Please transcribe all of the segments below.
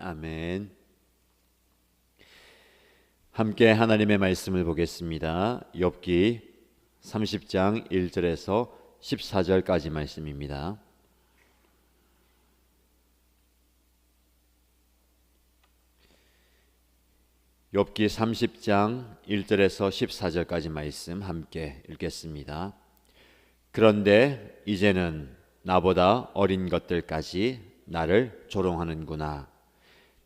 아멘. 함께 하나님의 말씀을 보겠습니다. 욥기 30장 1절에서 14절까지 말씀입니다. 욥기 30장 1절에서 14절까지 말씀 함께 읽겠습니다. 그런데 이제는 나보다 어린 것들까지 나를 조롱하는구나.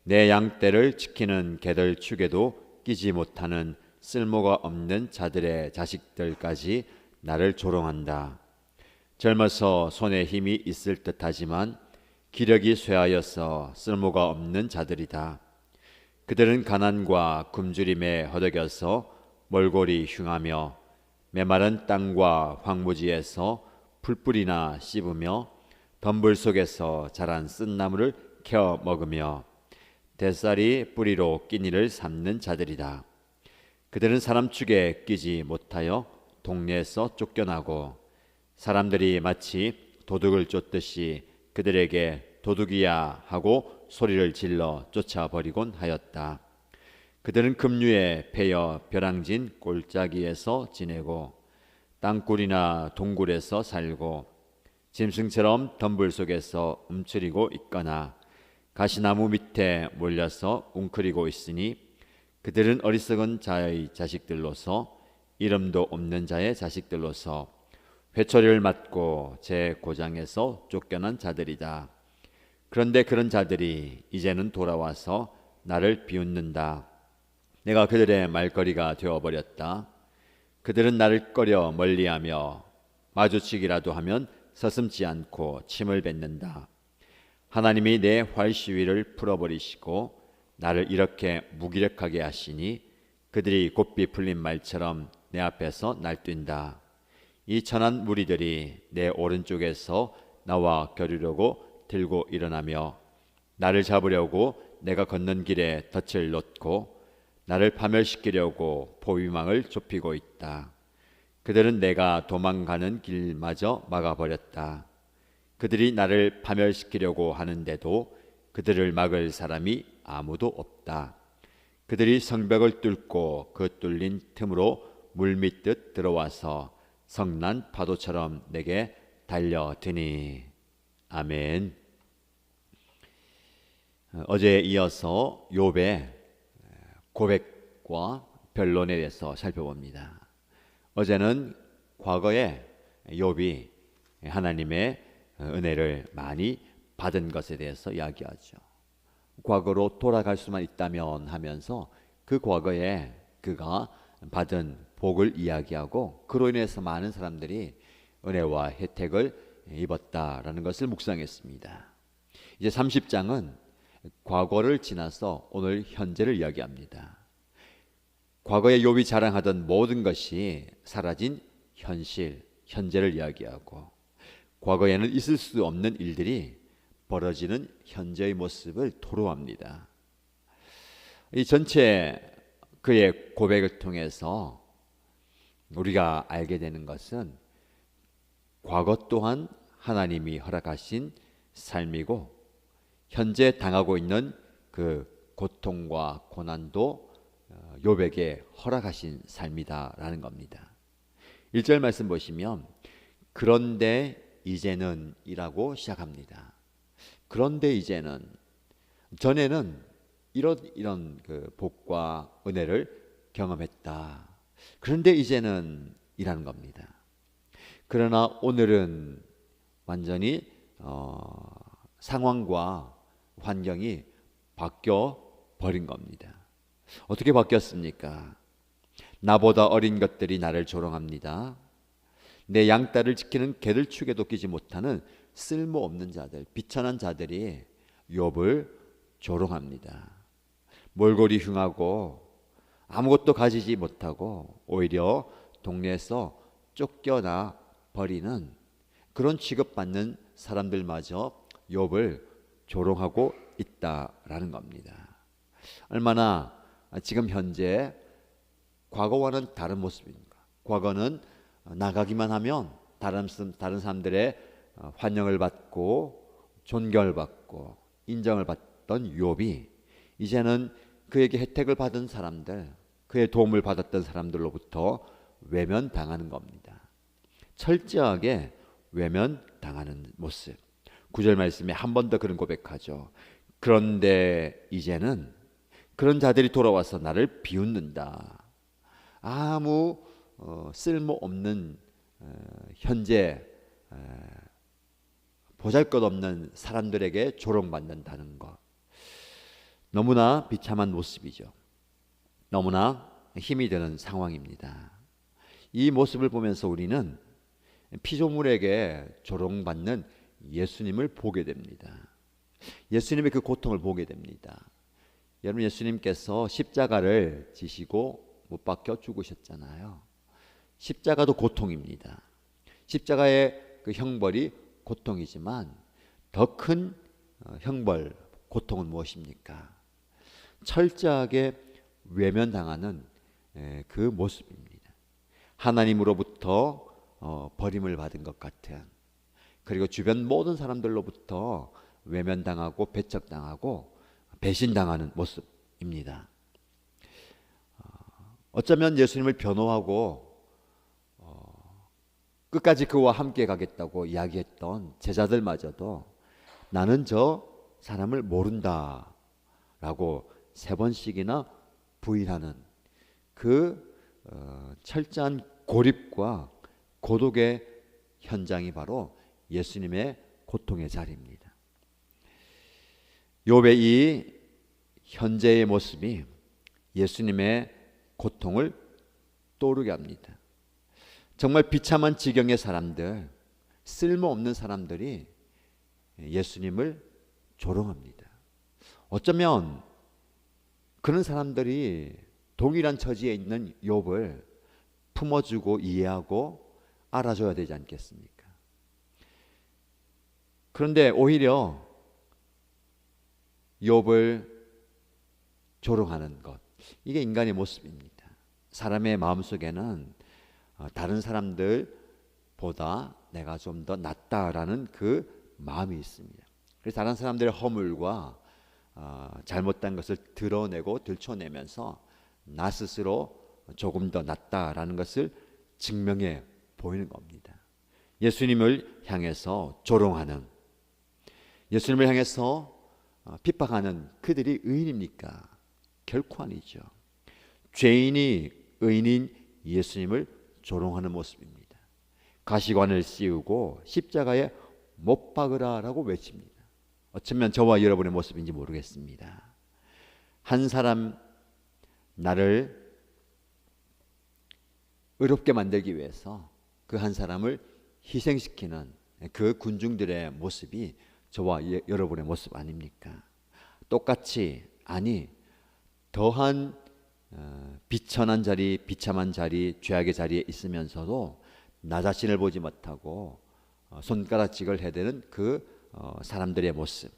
내 양떼를 지키는 개들 축에도 끼지 못하는 쓸모가 없는 자들의 자식들까지 나를 조롱한다. 젊어서 손에 힘이 있을 듯하지만 기력이 쇠하여서 쓸모가 없는 자들이다. 그들은 가난과 굶주림에 허덕여서 몰골이 흉하며 메마른 땅과 황무지에서 풀뿌리나 씹으며 덤불 속에서 자란 쓴나무를 캐어 먹으며 대쌀이 뿌리로 끼니를 삼는 자들이다. 그들은 사람 축에 끼지 못하여 동네에서 쫓겨나고 사람들이 마치 도둑을 쫓듯이 그들에게 도둑이야 하고 소리를 질러 쫓아버리곤 하였다. 그들은 급류에 패여 벼랑진 골짜기에서 지내고 땅굴이나 동굴에서 살고 짐승처럼 덤불 속에서 움츠리고 있거나 가시나무 밑에 몰려서 웅크리고 있으니 그들은 어리석은 자의 자식들로서 이름도 없는 자의 자식들로서 회초리를 맞고 제 고장에서 쫓겨난 자들이다. 그런데 그런 자들이 이제는 돌아와서 나를 비웃는다. 내가 그들의 말거리가 되어버렸다. 그들은 나를 꺼려 멀리하며 마주치기라도 하면 서슴지 않고 침을 뱉는다. 하나님이 내 활시위를 풀어버리시고 나를 이렇게 무기력하게 하시니 그들이 곱비 풀린 말처럼 내 앞에서 날뛴다. 이 천한 무리들이 내 오른쪽에서 나와 겨루려고 들고 일어나며 나를 잡으려고 내가 걷는 길에 덫을 놓고 나를 파멸시키려고 보위망을 좁히고 있다. 그들은 내가 도망가는 길마저 막아버렸다. 그들이 나를 파멸시키려고 하는데도 그들을 막을 사람이 아무도 없다. 그들이 성벽을 뚫고 그 뚫린 틈으로 물밀듯 들어와서 성난 파도처럼 내게 달려드니. 아멘. 어제에 이어서 욥의 고백과 변론에 대해서 살펴봅니다. 어제는 과거에 욥이 하나님의 은혜를 많이 받은 것에 대해서 이야기하죠. 과거로 돌아갈 수만 있다면 하면서 그 과거에 그가 받은 복을 이야기하고 그로 인해서 많은 사람들이 은혜와 혜택을 입었다라는 것을 묵상했습니다. 이제 30장은 과거를 지나서 오늘 현재를 이야기합니다. 과거에 욥이 자랑하던 모든 것이 사라진 현실, 현재를 이야기하고 과거에는 있을 수 없는 일들이 벌어지는 현재의 모습을 토로합니다. 이 전체 그의 고백을 통해서 우리가 알게 되는 것은 과거 또한 하나님이 허락하신 삶이고 현재 당하고 있는 그 고통과 고난도 욥에게 허락하신 삶이다라는 겁니다. 1절 말씀 보시면 그런데 이제는 이라고 시작합니다. 그런데 이제는 전에는 이런 그 복과 은혜를 경험했다. 그런데 이제는 이라는 겁니다. 그러나 오늘은 완전히 상황과 환경이 바뀌어 버린 겁니다. 어떻게 바뀌었습니까? 나보다 어린 것들이 나를 조롱합니다. 내 양떼를 지키는 개들 축에도 끼지 못하는 쓸모없는 자들, 비천한 자들이 욥을 조롱합니다. 몰골이 흉하고 아무것도 가지지 못하고 오히려 동네에서 쫓겨나 버리는 그런 취급받는 사람들마저 욥을 조롱하고 있다라는 겁니다. 얼마나 지금 현재 과거와는 다른 모습입니까? 과거는 나가기만 하면 다른 사람들의 환영을 받고 존경을 받고 인정을 있었던 욥이 이제는 그에게 혜택을 받은 사람들, 그의 도움을 받았던 사람들로부터 외면당하는 겁니다. 철저하게 외면당하는 모습. 9절 말씀에 한 번 더 그런 고백하죠. 그런데 이제는 그런 자들이 돌아와서 나를 비웃는다. 아무 쓸모없는 현재 보잘것없는 사람들에게 조롱받는다는 것. 너무나 비참한 모습이죠. 너무나 힘이 드는 상황입니다. 이 모습을 보면서 우리는 피조물에게 조롱받는 예수님을 보게 됩니다. 예수님의 그 고통을 보게 됩니다. 여러분, 예수님께서 십자가를 지시고 못 박혀 죽으셨잖아요. 십자가도 고통입니다. 십자가의 그 형벌이 고통이지만 더 큰 형벌, 고통은 무엇입니까? 철저하게 외면당하는 그 모습입니다. 하나님으로부터 버림을 받은 것 같은, 그리고 주변 모든 사람들로부터 외면당하고 배척당하고 배신당하는 모습입니다. 어쩌면 예수님을 변호하고 끝까지 그와 함께 가겠다고 이야기했던 제자들마저도 나는 저 사람을 모른다 라고 3번씩이나 부인하는 그 철저한 고립과 고독의 현장이 바로 예수님의 고통의 자리입니다. 욥의 이 현재의 모습이 예수님의 고통을 떠오르게 합니다. 정말 비참한 지경의 사람들, 쓸모없는 사람들이 예수님을 조롱합니다. 어쩌면 그런 사람들이 동일한 처지에 있는 욥을 품어주고 이해하고 알아줘야 되지 않겠습니까? 그런데 오히려 욥을 조롱하는 것, 이게 인간의 모습입니다. 사람의 마음속에는 다른 사람들보다 내가 좀 더 낫다라는 그 마음이 있습니다. 그래서 다른 사람들의 허물과 잘못된 것을 드러내고 들춰내면서 나 스스로 조금 더 낫다라는 것을 증명해 보이는 겁니다. 예수님을 향해서 조롱하는, 예수님을 향해서 핍박하는 그들이 의인입니까? 결코 아니죠. 죄인이 의인인 예수님을 조롱하는 모습입니다. 가시관을 씌우고 십자가에 못 박으라라고 외칩니다. 어쩌면 저와 여러분의 모습인지 모르겠습니다. 한 사람 나를 의롭게 만들기 위해서 그 한 사람을 희생시키는 그 군중들의 모습이 저와 여러분의 모습 아닙니까? 똑같이, 아니 더한 비천한 자리, 비참한 자리, 죄악의 자리에 있으면서도 나 자신을 보지 못하고 손가락질을 해대는 그 사람들의 모습.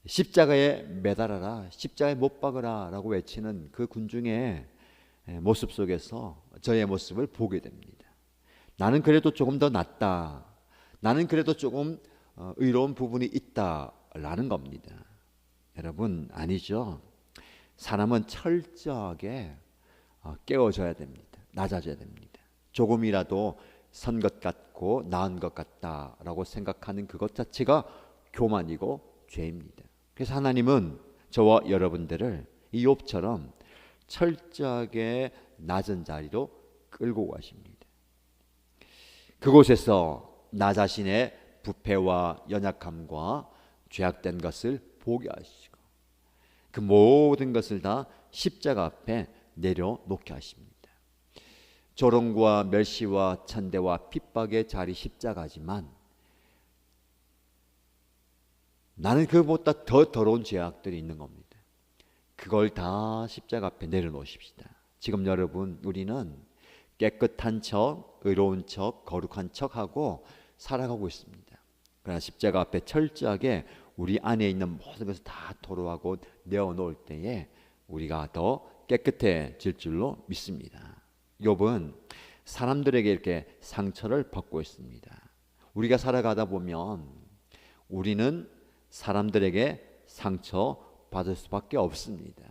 십자가에 매달아라, 십자가에 못 박으라 라고 외치는 그 군중의 모습 속에서 저의 모습을 보게 됩니다. 나는 그래도 조금 더 낫다, 나는 그래도 조금 의로운 부분이 있다라는 겁니다. 여러분, 아니죠. 사람은 철저하게 깨워져야 됩니다. 낮아져야 됩니다. 조금이라도 선 것 같고 나은 것 같다라고 생각하는 그것 자체가 교만이고 죄입니다. 그래서 하나님은 저와 여러분들을 이 욥처럼 철저하게 낮은 자리로 끌고 가십니다. 그곳에서 나 자신의 부패와 연약함과 죄악된 것을 보게 하시고 그 모든 것을 다 십자가 앞에 내려놓게 하십니다. 조롱과 멸시와 천대와 핍박의 자리 십자가지만 나는 그보다 더 더러운 죄악들이 있는 겁니다. 그걸 다 십자가 앞에 내려놓으십시다. 지금 여러분, 우리는 깨끗한 척, 의로운 척, 거룩한 척하고 살아가고 있습니다. 그러나 십자가 앞에 철저하게 우리 안에 있는 모든 것을 다 토로하고 내어놓을 때에 우리가 더 깨끗해질 줄로 믿습니다. 욥은 사람들에게 이렇게 상처를 받고 있습니다. 우리가 살아가다 보면 우리는 사람들에게 상처 받을 수밖에 없습니다.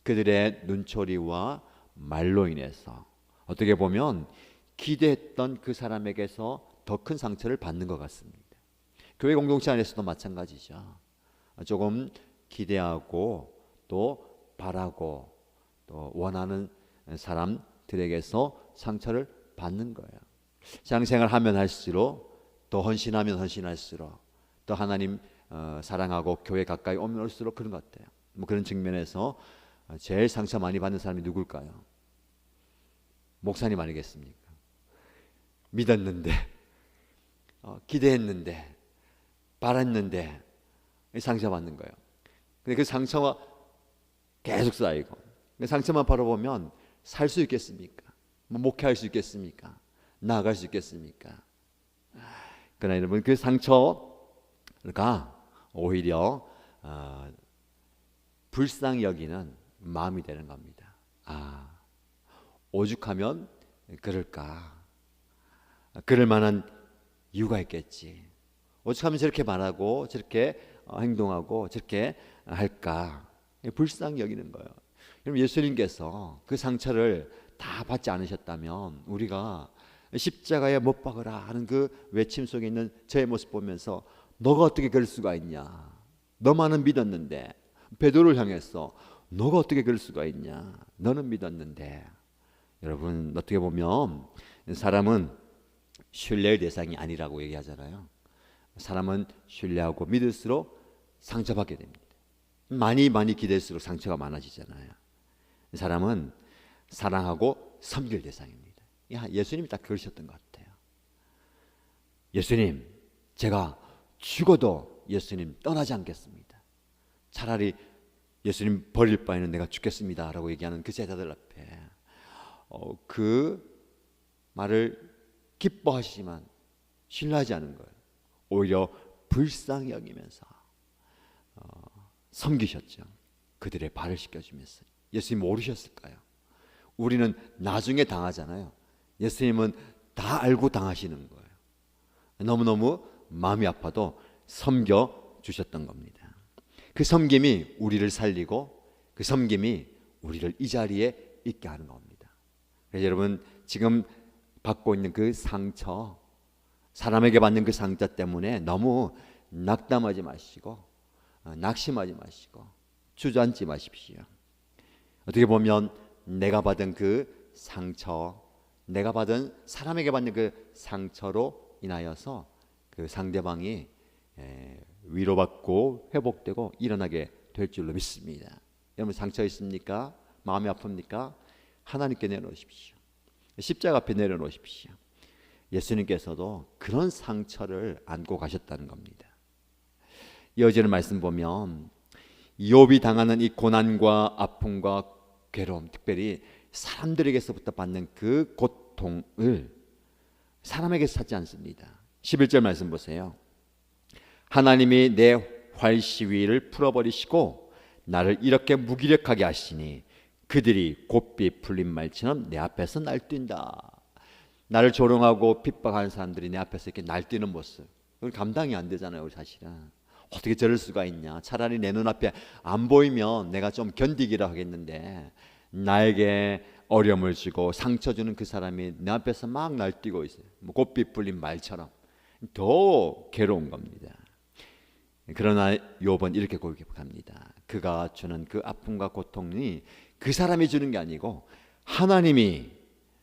그들의 눈초리와 말로 인해서 어떻게 보면 기대했던 그 사람에게서 더 큰 상처를 받는 것 같습니다. 교회 공동체 안에서도 마찬가지죠. 조금 기대하고 또 바라고 또 원하는 사람들에게서 상처를 받는 거예요. 신앙생활 하면 할수록 또 헌신하면 헌신할수록 또 하나님 사랑하고 교회 가까이 오면 올수록 그런 것 같아요. 뭐 그런 측면에서 제일 상처 많이 받는 사람이 누굴까요? 목사님 아니겠습니까? 믿었는데 기대했는데 바랐는데 상처받는 거예요. 근데 그 상처가 계속 쌓이고 그 상처만 바라보면 살 수 있겠습니까? 뭐 목회할 수 있겠습니까? 나아갈 수 있겠습니까? 그러나 여러분 그 상처가 오히려 불쌍히 여기는 마음이 되는 겁니다. 오죽하면 그럴까? 그럴 만한 이유가 있겠지. 오죽하면 저렇게 말하고 저렇게 행동하고 저렇게 할까? 불쌍히 여기는 거예요. 여러분 예수님께서 그 상처를 다 받지 않으셨다면 우리가 십자가에 못 박으라 하는 그 외침 속에 있는 저의 모습 보면서 너가 어떻게 그럴 수가 있냐? 너만은 믿었는데 베드로를 향해서 너가 어떻게 그럴 수가 있냐? 너는 믿었는데. 여러분 어떻게 보면 사람은 신뢰의 대상이 아니라고 얘기하잖아요. 사람은 신뢰하고 믿을수록 상처받게 됩니다. 많이 기댈수록 상처가 많아지잖아요. 사람은 사랑하고 섬길 대상입니다. 예수님이 딱 그러셨던 것 같아요. 예수님, 제가 죽어도 예수님 떠나지 않겠습니다. 차라리 예수님 버릴 바에는 내가 죽겠습니다 라고 얘기하는 그 제자들 앞에 그 말을 기뻐하시지만 신뢰하지 않은 거예요. 오히려 불쌍히 여기면서 섬기셨죠. 그들의 발을 씻겨주면서. 예수님 모르셨을까요? 우리는 나중에 당하잖아요. 예수님은 다 알고 당하시는 거예요. 너무너무 마음이 아파도 섬겨주셨던 겁니다. 그 섬김이 우리를 살리고 그 섬김이 우리를 이 자리에 있게 하는 겁니다. 그래서 여러분 지금 받고 있는 그 상처, 사람에게 받는 그 상처 때문에 너무 낙담하지 마시고 낙심하지 마시고 주저앉지 마십시오. 어떻게 보면 내가 받은 그 상처, 내가 받은 사람에게 받는 그 상처로 인하여서 그 상대방이 위로받고 회복되고 일어나게 될 줄로 믿습니다. 여러분 상처 있습니까? 마음이 아픕니까? 하나님께 내놓으십시오. 십자가 앞에 내려놓으십시오. 예수님께서도 그런 상처를 안고 가셨다는 겁니다. 이어지는 말씀 보면 욥이 당하는 이 고난과 아픔과 괴로움, 특별히 사람들에게서부터 받는 그 고통을 사람에게서 찾지 않습니다. 11절 말씀 보세요. 하나님이 내 활시위를 풀어버리시고 나를 이렇게 무기력하게 하시니 그들이 곱비 풀린 말처럼 내 앞에서 날뛴다. 나를 조롱하고 핍박하는 사람들이 내 앞에서 이렇게 날뛰는 모습, 그걸 감당이 안 되잖아요. 우리 사실은 어떻게 저럴 수가 있냐. 차라리 내 눈앞에 안 보이면 내가 좀 견디기라 하겠는데 나에게 어려움을 주고 상처 주는 그 사람이 내 앞에서 막 날뛰고 있어요. 뭐 곱비 풀린 말처럼. 더 괴로운 겁니다. 그러나 욥은 이렇게 고백합니다. 그가 주는 그 아픔과 고통이 그 사람이 주는 게 아니고 하나님이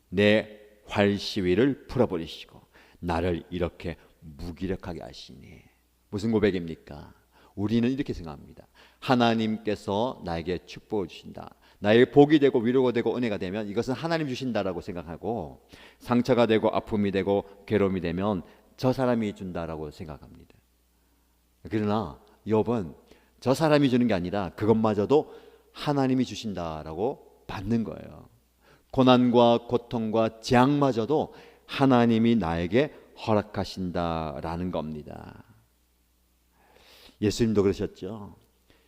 내 활시위를 풀어버리시고 나를 이렇게 무기력하게 하시니. 무슨 고백입니까? 우리는 이렇게 생각합니다. 하나님께서 나에게 축복을 주신다. 나에게 복이 되고 위로가 되고 은혜가 되면 이것은 하나님 주신다라고 생각하고, 상처가 되고 아픔이 되고 괴로움이 되면 저 사람이 준다라고 생각합니다. 그러나 욥은 저 사람이 주는 게 아니라 그것마저도 하나님이 주신다라고 받는 거예요. 고난과 고통과 재앙마저도 하나님이 나에게 허락하신다라는 겁니다. 예수님도 그러셨죠.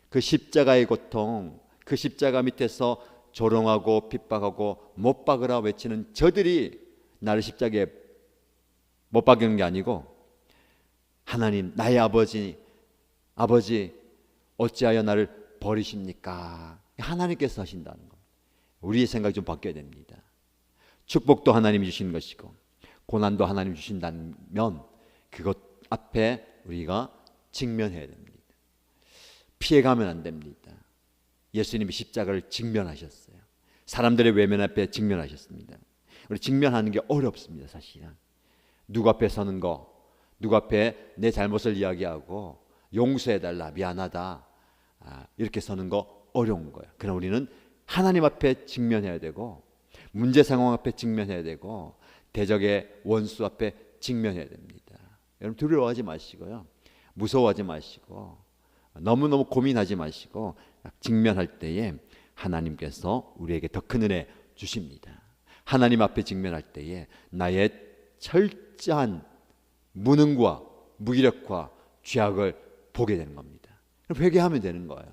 그 십자가의 고통, 그 십자가 밑에서 조롱하고 핍박하고 못 박으라 외치는 저들이 나를 십자가에 못 박이는 게 아니고 하나님, 나의 아버지 어찌하여 나를 버리십니까? 하나님께서 하신다는 겁니다. 우리의 생각이 좀 바뀌어야 됩니다. 축복도 하나님이 주시는 것이고 고난도 하나님이 주신다면 그것 앞에 우리가 직면해야 됩니다. 피해가면 안 됩니다. 예수님이 십자가를 직면하셨어요. 사람들의 외면 앞에 직면하셨습니다. 우리 직면하는 게 어렵습니다. 사실은 누구 앞에 서는 거, 누구 앞에 내 잘못을 이야기하고 용서해달라, 미안하다, 이렇게 서는 거 어려운 거예요. 그러나 우리는 하나님 앞에 직면해야 되고 문제 상황 앞에 직면해야 되고 대적의 원수 앞에 직면해야 됩니다. 여러분 두려워하지 마시고요, 무서워하지 마시고 너무너무 고민하지 마시고 직면할 때에 하나님께서 우리에게 더 큰 은혜 주십니다. 하나님 앞에 직면할 때에 나의 철저한 무능과 무기력과 죄악을 보게 되는 겁니다. 회개하면 되는 거예요.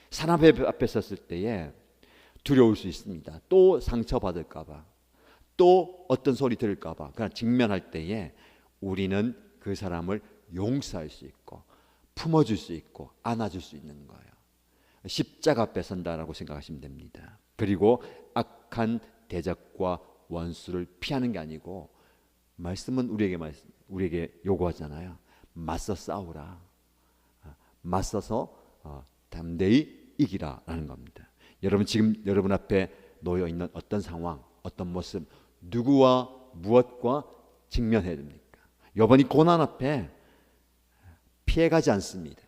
사람 앞에 섰을 때에 두려울 수 있습니다. 또 상처받을까 봐, 또 어떤 소리 들을까 봐. 그러나 직면할 때에 우리는 그 사람을 용서할 수 있고 품어줄 수 있고 안아줄 수 있는 거예요. 십자가 앞에 선다라고 생각하시면 됩니다. 그리고 악한 대적과 원수를 피하는 게 아니고 말씀은 우리에게 요구하잖아요. 맞서 싸우라. 맞서서 담대히 이기라라는 겁니다. 여러분 지금 여러분 앞에 놓여 있는 어떤 상황, 어떤 모습, 누구와 무엇과 직면해야 됩니까? 여러분이 고난 앞에 피해가지 않습니다.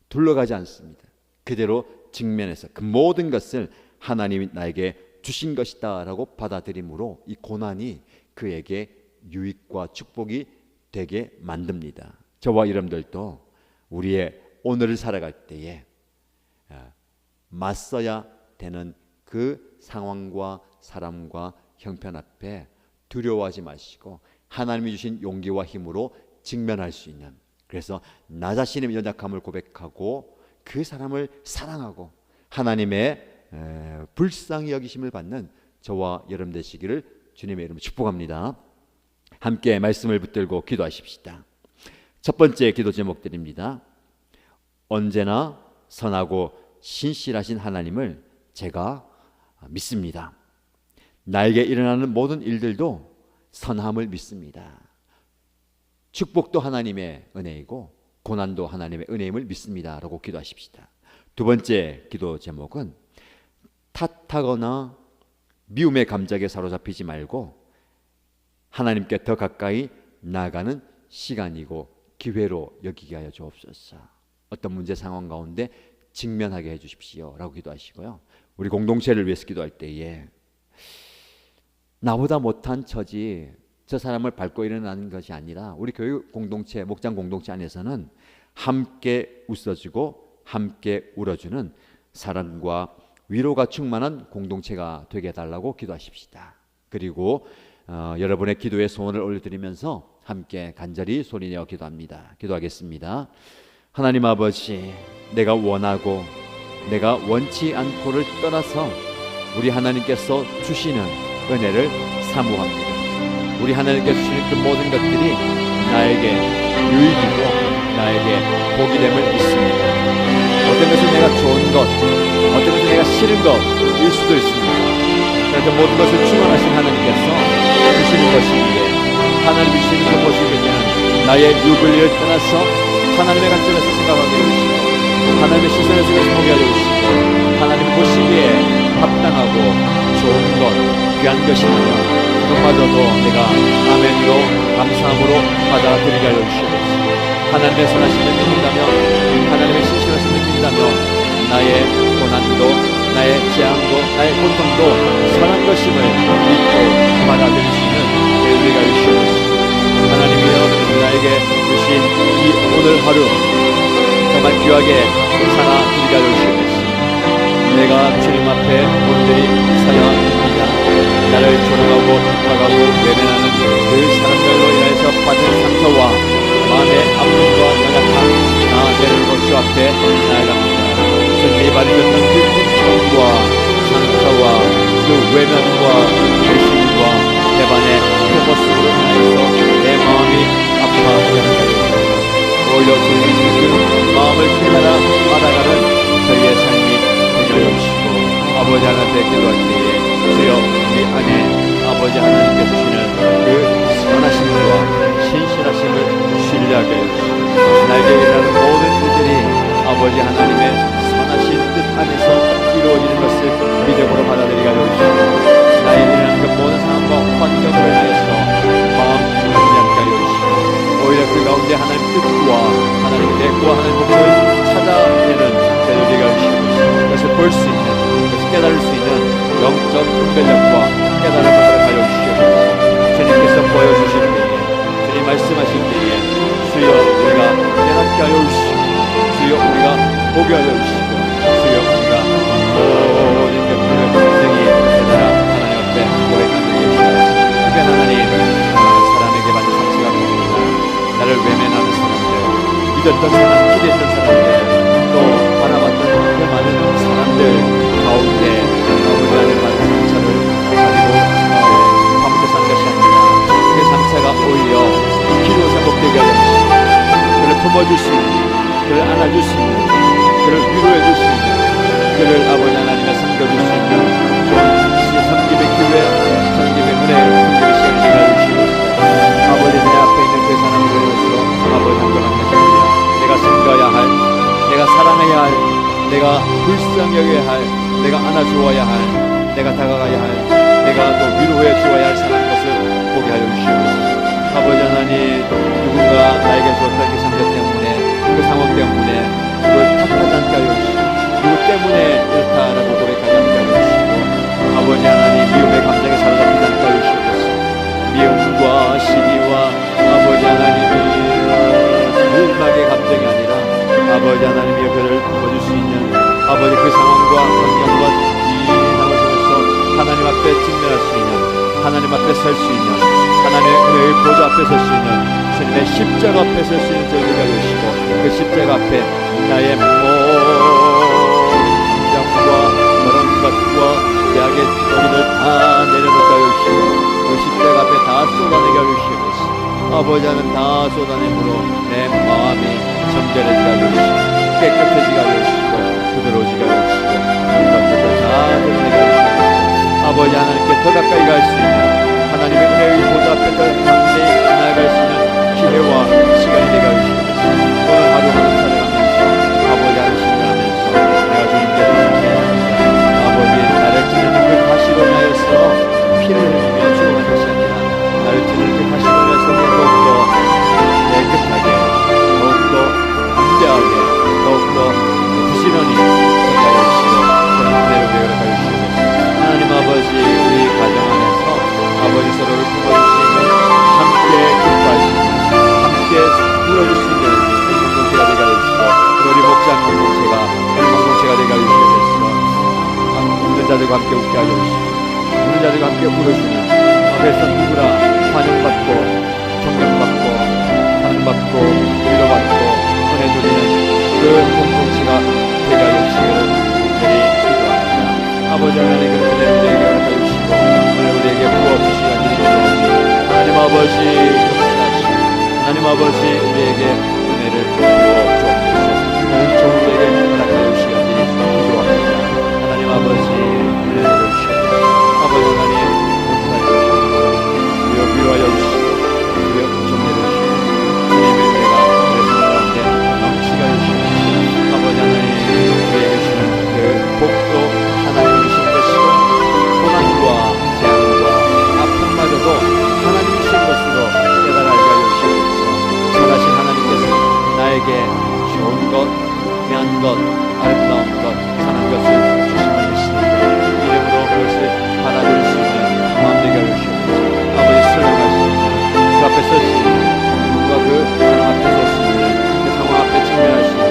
둘러가지 않습니다. 그대로 직면해서 그 모든 것을 하나님이 나에게 주신 것이다 라고 받아들임으로 이 고난이 그에게 유익과 축복이 되게 만듭니다. 저와 여러분들도 우리의 오늘을 살아갈 때에 맞서야 되는 그 상황과 사람과 형편 앞에 두려워하지 마시고 하나님이 주신 용기와 힘으로 직면할 수 있는, 그래서 나 자신의 연약함을 고백하고 그 사람을 사랑하고 하나님의 불쌍히 여기심을 받는 저와 여러분 되시기를 주님의 이름으로 축복합니다. 함께 말씀을 붙들고 기도하십시다. 첫 번째 기도 제목드립니다. 언제나 선하고 신실하신 하나님을 제가 믿습니다. 나에게 일어나는 모든 일들도 선함을 믿습니다. 축복도 하나님의 은혜이고 고난도 하나님의 은혜임을 믿습니다 라고 기도하십시다. 두 번째 기도 제목은 탓하거나 미움의 감정에 사로잡히지 말고 하나님께 더 가까이 나아가는 시간이고 기회로 여기게 하여 주옵소서. 어떤 문제 상황 가운데 직면하게 해주십시오 라고 기도하시고요. 우리 공동체를 위해서 기도할 때에 나보다 못한 처지 저 사람을 밟고 일어나는 것이 아니라 우리 교육 공동체, 목장 공동체 안에서는 함께 웃어주고 함께 울어주는 사랑과 위로가 충만한 공동체가 되게 해달라고 기도하십시다. 그리고 여러분의 기도에 소원을 올려드리면서 함께 간절히 소리내어 기도합니다. 기도하겠습니다. 하나님 아버지, 내가 원하고 내가 원치 않고를 떠나서 우리 하나님께서 주시는 은혜를 사모합니다. 우리 하나님께서 주시는 그 모든 것들이 나에게 유익이고 나에게 복이 됨을 믿습니다. 어떤 것은 내가 좋은 것, 어떤 것은 내가 싫은 것일 수도 있습니다. 그런데 모든 것을 충만하신 하나님께서 주시는 것이기에 하나님 주시는 그 모습에는 나의 유불리를 떠나서 하나님의 관점에서 생각하게 해주시고 하나님의 시선에서 보게 해주시고 하나님 보시기에 합당하고 좋은 것, 귀한 것이라면 그것마저도 내가 아멘으로 감사함으로 받아들이게 하여 주시옵소서. 하나님의 선하심을 믿는다면, 하나님의 신실하심을 믿는다면 나의 고난도, 나의 재앙도, 나의 고통도 선한 것임을 믿고 받아들일 수 있는 우리가 주시옵소서. 하나님이여, 나에게 주신 이 오늘 하루 정말 귀하게 살아드리게 하여 주시옵소서. 내가 주님 앞에 온전히 사역합니다. 나를 조롱하고 핍박하고 외면하는 그 사람들로 인해서 받은 상처와 마음의 아픔과 연약함 다 내려놓고 주 앞에 나아갑니다. 주님이 받으셨던 그 고통과 상처와 그 외면과 배신과 배반의 그 모습으로 인해서 내 마음이 아파하고 연약해졌습니다. 오 오히려 주님의 그 마음을 깨달아 알아가는 저희의 삶이 되게 하여 주시고, 아버지 하나님께 기도할 때에 주여 우리 안에 아버지 하나님께 주시는 그 선하심과 신실하심을 신뢰하게 하여 주시고, 나에게 일어나는 모든 일들이 아버지 하나님의 선하신 뜻 안에서 이루어지는 것을 믿음으로 받아들이게 하여 주시고, 나의 일어나는 그 모든 상황과 환경으로 인하여서 마음 불안하지 않게 하여 주시고, 오히려 그 가운데 하나님 뜻과 하나님 계획과 하나님 목표를 찾아내는 저희를 되게 하여 주시고, 그것을 볼 수 있는, 그것을 깨달을 수 있는 영적 분별력과 깨달음을 허락하여 주시옵소서. 주님께서 보여주실 때에, 주님 말씀하실 때에 주여 우리가 깨닫게 하여 주시고, 주여 우리가 보게 하여 주시고, 주여 우리가 모든 것들을 분명히 깨달아 하나님 앞에 고백하는 것이옵소서. 특별히 하나님, 사람에게 받은 상처가 큽니다. 나를 외면하는 사람들, 믿었던 사람, 기대했던 사람들, 또 바라봤던 그 많은 사람들 가운데 아버지 안에 받은 상처를 가지고 아무것도 산 것이 아니라 그 상처가 오히려 기로 회복되게 하여 주시고, 그를 품어줄 수 있는, 그를 안아줄 수 있는, 그를 위로해줄 수 있는, 그를 아버지 하나님의 섬겨줄 수 있는 섬김의 기회, 섬김의 은혜, 섬김의 시간이 되게 하여 주시고, 아버지 내 앞에 있는 그 사람을 위해서 아버지 함께만 하십니다. 내가 섬겨야 할, 내가 사랑해야 할, 내가 불쌍히 여겨야 할, 내가 안아주어야 할, 내가 다가가야 할, 내가 또 위로해 주어야 할 사람 것을 보게 하여 주시옵소서. 아버지 하나님, 누군가 나에게 줬던 그 상처 때문에, 그 상황 때문에 그걸 탓하지 않게 하여 주시고, 누구 때문에 이렇다라고 고백하지 않게 하여 주시고, 아버지 하나님 미움의 감정에 사로잡히지 않게 하여 주시옵소서. 미움과 시기와 아버지 하나님이 불막의 감정이 아니라 아버지 하나님이 그를 품어줄 수 있는, 아버지 그 상황과 환경과 이 상황 속에서 하나님 앞에 직면할 수 있는, 하나님 앞에 설 수 있는, 하나님의 은혜의 보좌 앞에 설 수 있는, 주님의 십자가 앞에 설 수 있는 저희가 되시고, 그 십자가 앞에 나의 모든 감정과 그런 것과 대학의 거리를 다 내려놓게 하여 주시고, 그 십자가 앞에 다 쏟아내게 하여 주시옵소서. 아버지 하나님 다 쏟아내므로 내 마음이 정결해지게 하여 주시고, 깨끗해지게 하여 주시고, 부드러워지게 하여 주시고, 이것들을 다 드러내게 하여 주시옵소서. 아버지 하나님께 더 가까이 갈 수 있는, 하나님의 은혜의 보좌 앞에 더 가까이 나아갈 수 있는 기회와 시간이 되게 하여 주시옵소서. 오늘 하루 하루 살아가면서 아버지 하나님 신뢰하면서 내가 주님께 감사합니다. 아버지 나를 찌르는 그 가시로 인하여서 피를 흘리며 죽어가는 것이 아니라, 나를 찌르는 그 가시로 인하여서 더욱더 깨끗하게, 더욱더 담대하게, 더욱더 부지런히 생각하여 주시고, 그런 은혜로 되어가여 주시옵소서. 하나님 아버지, 우리 가정 안에서 아버지 서로를 품어주시는, 함께 기뻐하시는, 함께 불어줄 수 있는 공동체가 되게 하여 주시고, 우리 목장 공동체가 공동체가 되게 하여 주시옵소서. 웃는 자들과 함께 웃게 하여 주시고, 우는 자들과 함께 울어주는, 앞에서 누구나 환영받고 존경받고 사랑받고 위로받고 은혜 누리는 그 공동체가 되게 하여 주시기를 간절히 기도합니다. 아버지 하나님, 그 은혜를 우리에게 허락하여 주시고, 은혜를 우리에게 부어주시기 간절히 기도합니다. 하나님 아버지 역사하시고, 하나님 아버지 우리에게 은혜를 부어주옵소서. 좋은 우리에게 허락하여 주시기 간절히 기도합니다. 하나님 아버지 은혜를 주시옵소서. 아버지 하나님 감사하여 주시옵소서. 주여 위로하여 주시고, 주여 정리해 주시고, 주님의 은혜가 우리의 삶 가운데 넘치게 하여 주시옵소서. 아버지 하나님 우리에게 주시는 그 복도 하나님 주신 것이고, 고난과 재앙과 아픔마저도 하나님 주신 것으로 깨달아 알게 하여 주시옵소서. 선하신 하나님께서 나에게 좋은 것, 귀한 것, 아름다운 것, 선한 것을 주심을 믿습니다. 이름으로 그것을 받아들일 수 있는 마음 되게 하여 주시옵소서. 아버지 순응할 수 있는, 그 앞에 설 수 있는, 누군가 그 사람 앞에 설 수 있는, 그 상황 앞에 직면할 수 있는